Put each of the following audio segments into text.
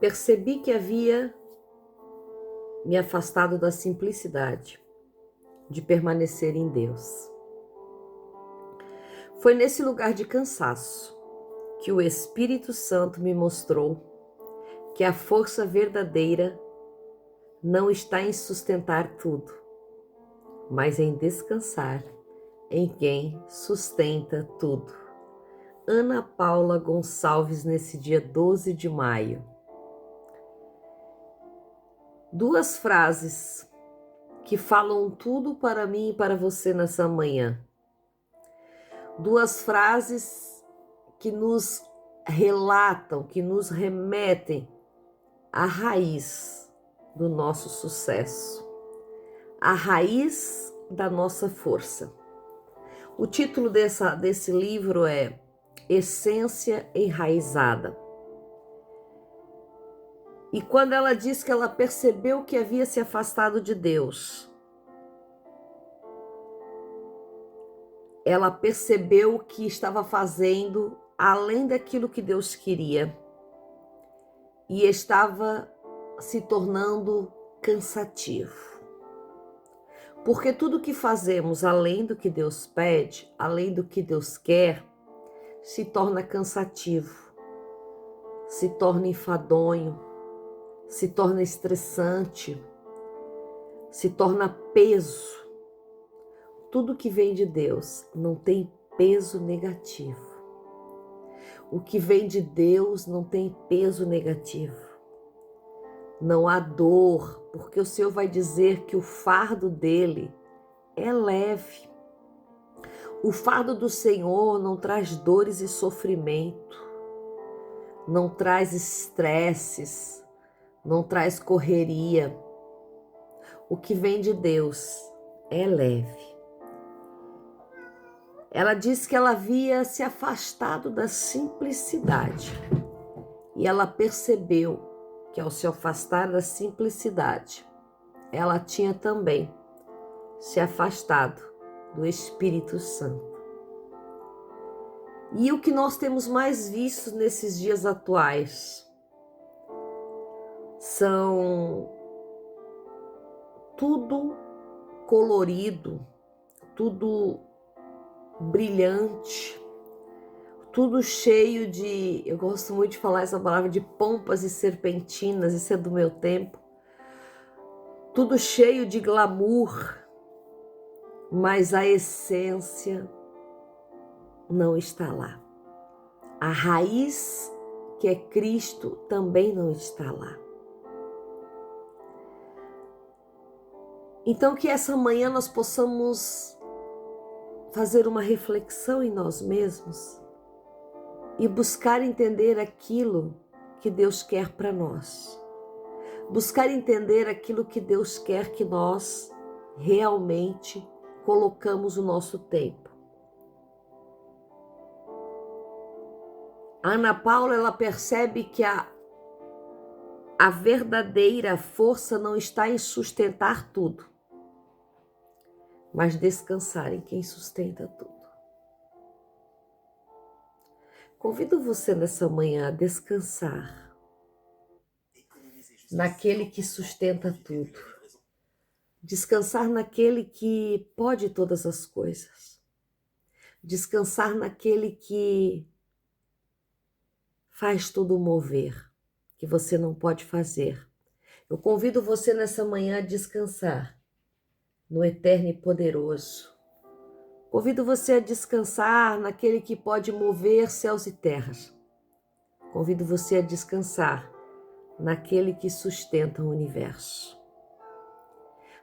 Percebi que havia me afastado da simplicidade de permanecer em Deus. Foi nesse lugar de cansaço que o Espírito Santo me mostrou que a força verdadeira não está em sustentar tudo, mas em descansar em quem sustenta tudo. Ana Paula Gonçalves, nesse dia 12 de maio. Duas frases que falam tudo para mim e para você nessa manhã. Duas frases que nos relatam, que nos remetem à raiz do nosso sucesso, à raiz da nossa força. O título desse livro é Essência Enraizada. E quando ela diz que ela percebeu que havia se afastado de Deus, ela percebeu que estava fazendo além daquilo que Deus queria e estava se tornando cansativo. Porque tudo que fazemos além do que Deus pede, além do que Deus quer, se torna cansativo, se torna enfadonho, se torna estressante, se torna peso. Tudo que vem de Deus não tem peso negativo. O que vem de Deus não tem peso negativo. Não há dor, porque o Senhor vai dizer que o fardo dele é leve. O fardo do Senhor não traz dores e sofrimento, não traz estresses, não traz correria. O que vem de Deus é leve. Ela diz que ela havia se afastado da simplicidade e ela percebeu que ao se afastar da simplicidade, ela tinha também se afastado do Espírito Santo. E o que nós temos mais visto nesses dias atuais são tudo colorido, tudo brilhante, tudo cheio de, eu gosto muito de falar essa palavra, de pompas e serpentinas, isso é do meu tempo, tudo cheio de glamour, mas a essência não está lá. A raiz, que é Cristo, também não está lá. Então que essa manhã nós possamos fazer uma reflexão em nós mesmos e buscar entender aquilo que Deus quer para nós. Buscar entender aquilo que Deus quer que nós realmente colocamos o nosso tempo. A Ana Paula, ela percebe que a verdadeira força não está em sustentar tudo, mas descansar em quem sustenta tudo. Convido você nessa manhã a descansar naquele que sustenta tudo. Descansar naquele que pode todas as coisas. Descansar naquele que faz tudo mover, que você não pode fazer. Eu convido você nessa manhã a descansar no eterno e poderoso. Convido você a descansar naquele que pode mover céus e terras. Convido você a descansar naquele que sustenta o universo.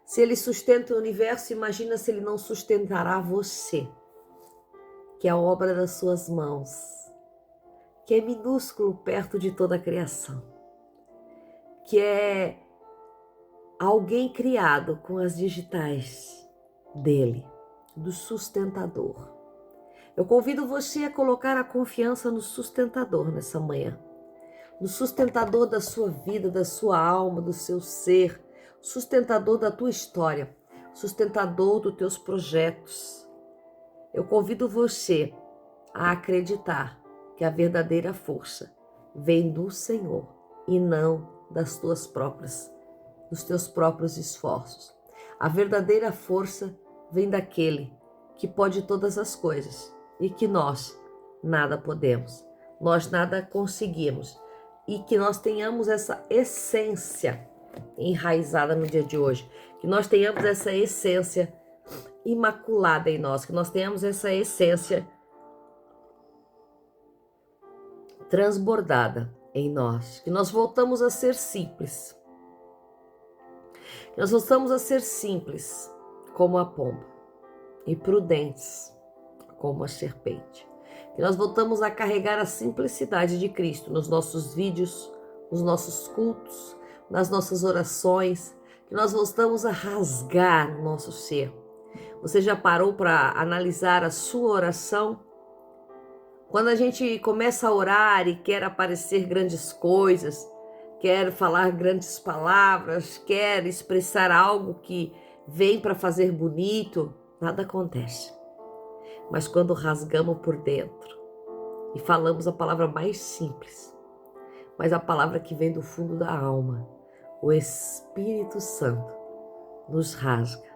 Se ele sustenta o universo, imagina se ele não sustentará você, que é a obra das suas mãos, que é minúsculo perto de toda a criação, que é alguém criado com as digitais dele, do sustentador. Eu convido você a colocar a confiança no sustentador nessa manhã, no sustentador da sua vida, da sua alma, do seu ser, sustentador da tua história, sustentador dos teus projetos. Eu convido você a acreditar que a verdadeira força vem do Senhor e não dos teus próprios esforços. A verdadeira força vem daquele que pode todas as coisas e que nós nada podemos, nós nada conseguimos, e que nós tenhamos essa essência enraizada no dia de hoje, que nós tenhamos essa essência imaculada em nós, que nós tenhamos essa essência transbordada em nós, que nós voltamos a ser simples, que nós voltamos a ser simples como a pomba e prudentes como a serpente, que nós voltamos a carregar a simplicidade de Cristo nos nossos vídeos, nos nossos cultos, nas nossas orações, que nós voltamos a rasgar o nosso ser. Você já parou para analisar a sua oração? Quando a gente começa a orar e quer aparecer grandes coisas, quer falar grandes palavras, quer expressar algo que vem para fazer bonito, nada acontece. Mas quando rasgamos por dentro e falamos a palavra mais simples, mas a palavra que vem do fundo da alma, o Espírito Santo nos rasga,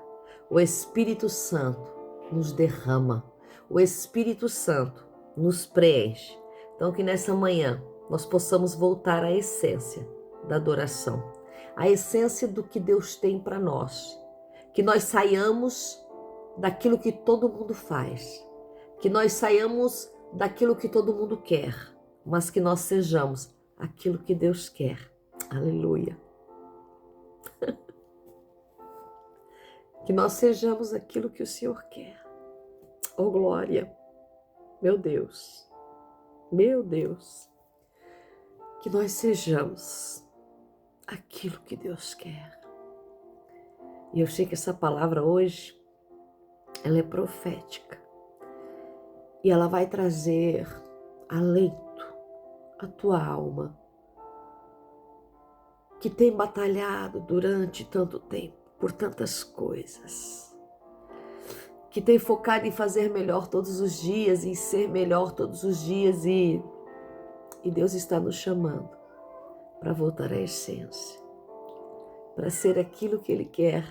o Espírito Santo nos derrama, o Espírito Santo nos preenche. Então que nessa manhã nós possamos voltar à essência da adoração, a essência do que Deus tem para nós, que nós saiamos daquilo que todo mundo faz, que nós saiamos daquilo que todo mundo quer, mas que nós sejamos aquilo que Deus quer. Aleluia. Que nós sejamos aquilo que o Senhor quer. Oh, glória. Meu Deus. Meu Deus. Que nós sejamos aquilo que Deus quer. E eu sei que essa palavra hoje, ela é profética. E ela vai trazer alento à tua alma, que tem batalhado durante tanto tempo, por tantas coisas, que tem focado em fazer melhor todos os dias, em ser melhor todos os dias, e Deus está nos chamando para voltar à essência, para ser aquilo que Ele quer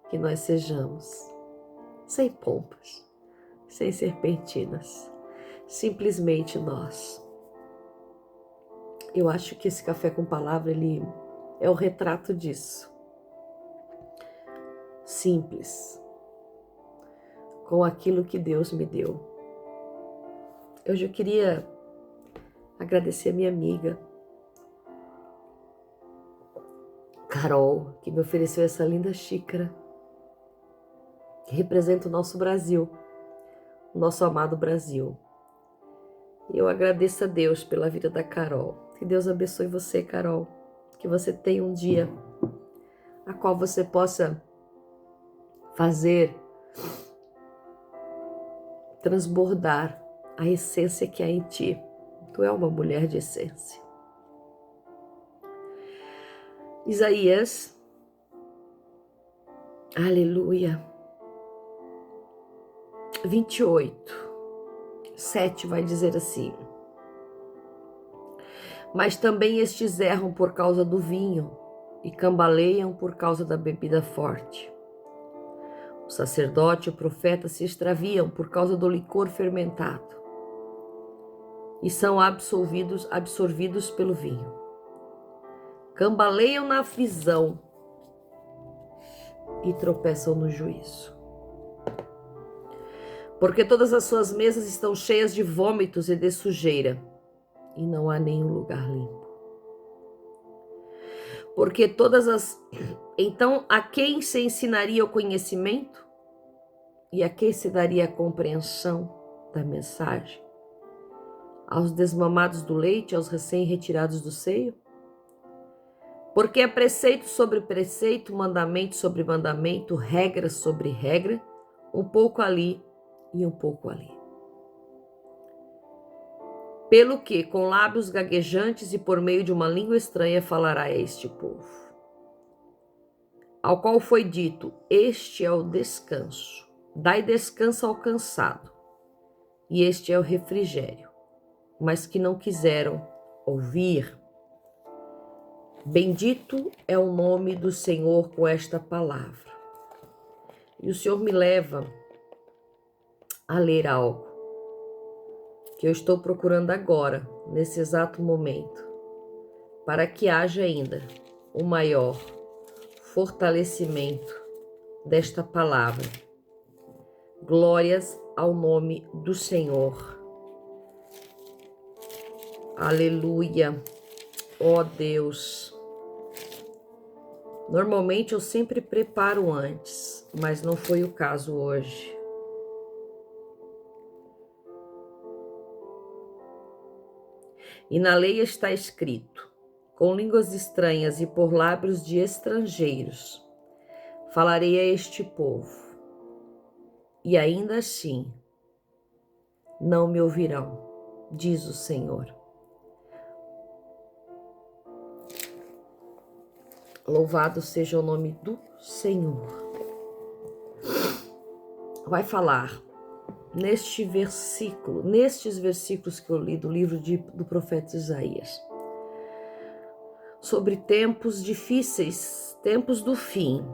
que nós sejamos, sem pompas, sem serpentinas, simplesmente nós. Eu acho que esse café com palavra, ele é o retrato disso. Simples, com aquilo que Deus me deu. Hoje eu queria agradecer a minha amiga Carol, que me ofereceu essa linda xícara, que representa o nosso Brasil, o nosso amado Brasil. E eu agradeço a Deus pela vida da Carol. Que Deus abençoe você, Carol. Que você tenha um dia a qual você possa fazer transbordar a essência que há em ti. Tu é uma mulher de essência. Isaías, aleluia, 28, 7 vai dizer assim: mas também estes erram por causa do vinho e cambaleiam por causa da bebida forte. O sacerdote e o profeta se extraviam por causa do licor fermentado e são absorvidos pelo vinho. Cambaleiam na aflição e tropeçam no juízo. Porque todas as suas mesas estão cheias de vômitos e de sujeira, e não há nenhum lugar limpo. Porque Então, a quem se ensinaria o conhecimento? E a quem se daria a compreensão da mensagem? Aos desmamados do leite, aos recém-retirados do seio? Porque é preceito sobre preceito, mandamento sobre mandamento, regra sobre regra, um pouco ali e um pouco ali. Pelo que, com lábios gaguejantes e por meio de uma língua estranha, falará a este povo, ao qual foi dito: este é o descanso, dai descanso ao cansado, e este é o refrigério, mas que não quiseram ouvir. Bendito é o nome do Senhor com esta palavra. E o Senhor me leva a ler algo que eu estou procurando agora, nesse exato momento, para que haja ainda um maior fortalecimento desta palavra. Glórias ao nome do Senhor. Aleluia. Ó Deus. Normalmente eu sempre preparo antes, mas não foi o caso hoje. E na lei está escrito: com línguas estranhas e por lábios de estrangeiros falarei a este povo, e ainda assim não me ouvirão, diz o Senhor. Louvado seja o nome do Senhor. Vai falar nestes versículos que eu li do livro do profeta Isaías, sobre tempos difíceis, tempos do fim,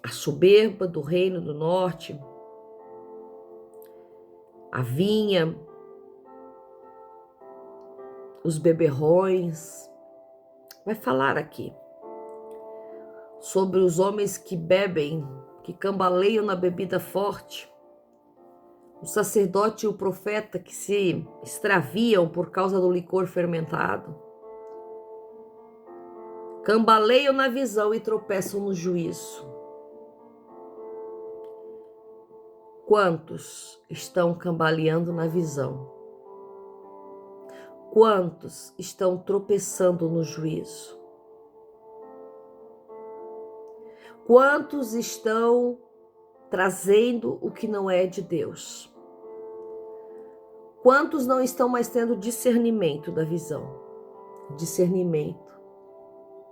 a soberba do reino do norte, a vinha, os beberrões. Vai falar aqui sobre os homens que bebem, que cambaleiam na bebida forte, o sacerdote e o profeta que se extraviam por causa do licor fermentado, cambaleiam na visão e tropeçam no juízo. Quantos estão cambaleando na visão? Quantos estão tropeçando no juízo? Quantos estão trazendo o que não é de Deus? Quantos não estão mais tendo discernimento da visão? Discernimento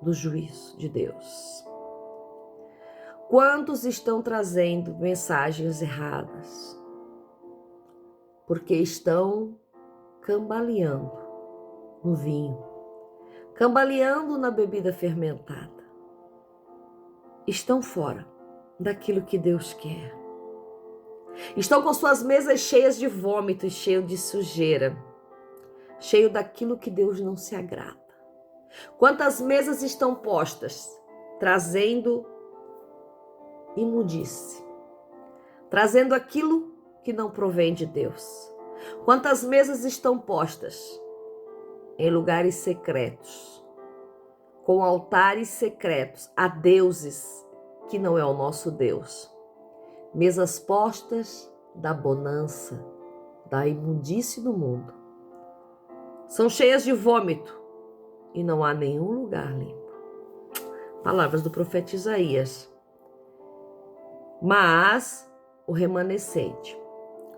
do juízo de Deus? Quantos estão trazendo mensagens erradas? Porque estão cambaleando no vinho, cambaleando na bebida fermentada. Estão fora daquilo que Deus quer. Estão com suas mesas cheias de vômito e cheias de sujeira, cheio daquilo que Deus não se agrada. Quantas mesas estão postas, trazendo imundície, trazendo aquilo que não provém de Deus. Quantas mesas estão postas em lugares secretos, com altares secretos a deuses que não é o nosso Deus. Mesas postas da bonança, da imundície do mundo. São cheias de vômito e não há nenhum lugar limpo. Palavras do profeta Isaías. Mas o remanescente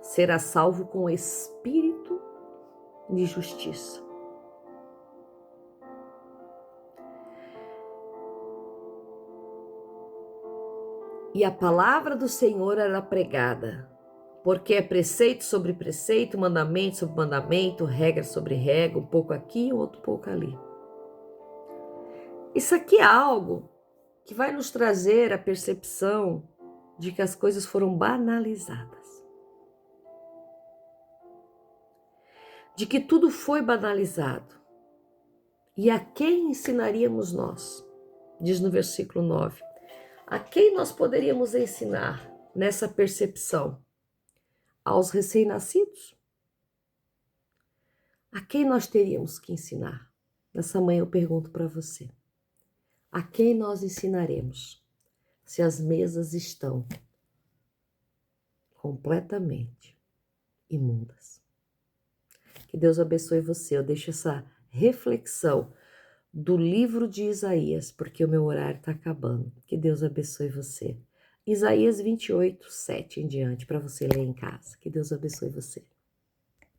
será salvo com espírito de justiça. E a palavra do Senhor era pregada, porque é preceito sobre preceito, mandamento sobre mandamento, regra sobre regra, um pouco aqui, outro pouco ali. Isso aqui é algo que vai nos trazer a percepção de que as coisas foram banalizadas. De que tudo foi banalizado. E a quem ensinaríamos nós? Diz no versículo 9. A quem nós poderíamos ensinar nessa percepção? Aos recém-nascidos? A quem nós teríamos que ensinar? Nessa manhã eu pergunto para você. A quem nós ensinaremos se as mesas estão completamente imundas? Que Deus abençoe você. Eu deixo essa reflexão do livro de Isaías, porque o meu horário está acabando. Que Deus abençoe você. Isaías 28, 7 em diante, para você ler em casa. Que Deus abençoe você.